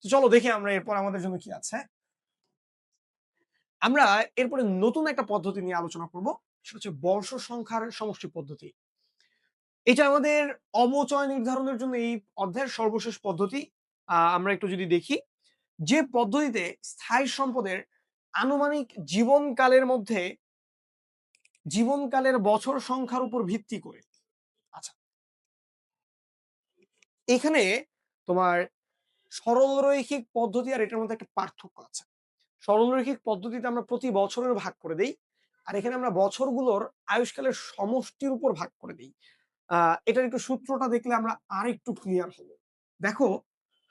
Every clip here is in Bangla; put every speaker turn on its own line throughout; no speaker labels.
তো চলো দেখি আমরা এরপর আমাদের জন্য কি আছে। আমরা এরপরে নতুন একটা পদ্ধতি নিয়ে আলোচনা করব, সেটা হচ্ছে বর্ষ সংখ্যার সমষ্টি পদ্ধতি। এটা আমাদের অবচয় নির্ধারণের জন্য এই অধ্যায়ের সর্বশেষ পদ্ধতি। আমরা একটু যদি দেখি, যে পদ্ধতিতে স্থায়ী সম্পদের আনুমানিক জীবনকালের বছর সংখ্যার উপর ভিত্তি করে। আচ্ছা, এখানে তোমার সরলরৈখিক পদ্ধতি আর এটার মধ্যে একটা পার্থক্য আছে। সরলরৈখিক পদ্ধতিতে আমরা প্রতি বছরের ভাগ করে দেই, আর এখানে আমরা বছরগুলোর আয়ুষ্কালের সমষ্টির উপর ভাগ করে দিই। এটার একটু সূত্রটা দেখলে আমরা আরেকটু ক্লিয়ার হব। দেখো,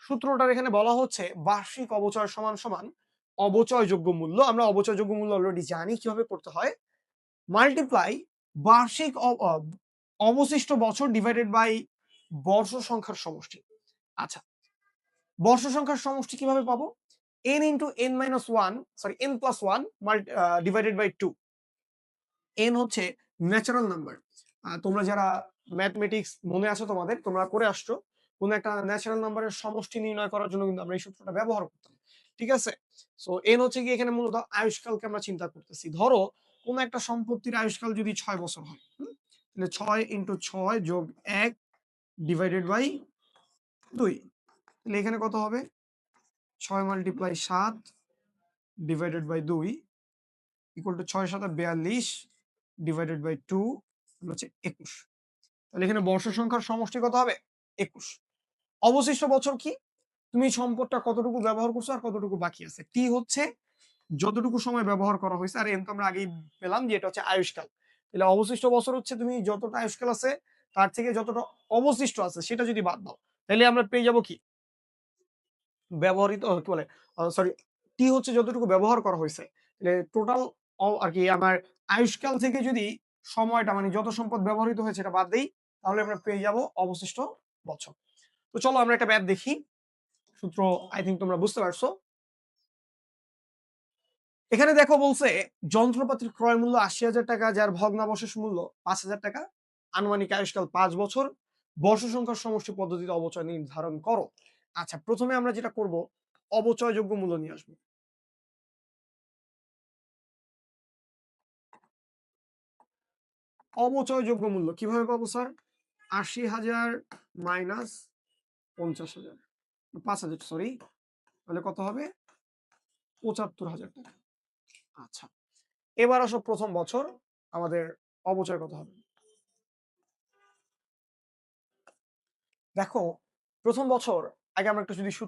সূত্রটার এখানে বলা হচ্ছে বার্ষিক অবচয় সমান সমান অবচয়যোগ্য মূল্য। আমরা অবচয়যোগ্য মূল্য অলরেডি জানি কিভাবে করতে হয়। মাল্টিপ্লাই বার্ষিক অবশিষ্ট বছর ডিভাইডেড বাই বর্ষ সংখ্যার সমষ্টি। আচ্ছা, বর্ষ সংখ্যার সমষ্টি কিভাবে পাবো? n into n minus one, sorry n plus one divided by two. n হচ্ছে ন্যাচারাল নাম্বার। তোমরা যারা ম্যাথমেটিক্স মনে আছে তোমাদের, তোমরা করে আসছো, কোন একটা ন্যাচারাল নাম্বারের সমষ্টি নির্ণয় করার জন্য কিন্তু আমরা এই সূত্রটা ব্যবহার করতাম। ঠিক আছে? সো n হচ্ছে কি, এখানে মূলত আয়ুষ্কালকে আমরা চিন্তা করতেছি। ধরো কোন একটা সম্পত্তির আয়ুষ্কাল যদি 6 বছর হয়, তাহলে 6 ইন্টু 6 যোগ 1 ডিভাইডেড বাই 2। তাহলে এখানে কত হবে? 6 multiply 7 divided by 2 equal to 6 7 42 divided by 2 হচ্ছে 21। তাহলে এখানে বর্ষ সংখ্যার সমষ্টি কত হবে? 21। অবশিষ্ট বছর কি? তুমি সম্পদটা কতটুকু ব্যবহার করছো আর কতটুকু বাকি আছে। টি হচ্ছে যতটুকু সময় ব্যবহার করা হয়েছে, আর এন তো আমরা আগেই পেলাম যে এটা হচ্ছে আয়ুষ্কাল। তাহলে অবশিষ্ট বছর হচ্ছে তুমি যতটা আয়ুষ্কাল আছে তার থেকে যতটা অবশিষ্ট আছে সেটা যদি বাদ দাও, তাহলে আমরা পেয়ে যাব কি? ব্যবহৃত কি বলে, সরি, টি হচ্ছে যতটুকু ব্যবহার করা হয়েছে। তাহলে টোটাল আর কি আমার আয়ুষ্কাল থেকে যদি সময়টা, মানে যত সম্পদ ব্যবহৃত হয়েছে এটা বাদ দেই, তাহলে আমরা পেয়ে যাব অবশিষ্ট বছর। তো চলো আমরা একটা ম্যাথ দেখি। সূত্র আই থিঙ্ক তোমরা বুঝতে পারছো। এখানে দেখো বলছে যন্ত্রপাতির ক্রয় মূল্য ৮০,০০০ টাকা, যার ভগ্নাবশেষ মূল্য ৫,০০০ টাকা, আনুমানিক আয়ুষ্কাল ৫ বছর, বর্ষ সংখ্যার সমষ্টি পদ্ধতিতে অবচয় নির্ধারণ করো। আচ্ছা, প্রথমে আমরা যেটা করব, অবচয়যোগ্য মূল্য নিয়ে আসবো। অবচয়যোগ্য মূল্য কিভাবে পাবো স্যার? ৮০,০০০ মাইনাস ৫০,০০০, ৫,০০০, সরি, তাহলে কত হবে? ৭৫,০০০ টাকা। আচ্ছা, এবার আসো প্রথম বছর, আমাদের অবচয় কত হবে? দেখো, প্রথম বছর আগে আমরা একটু যদি সূত্র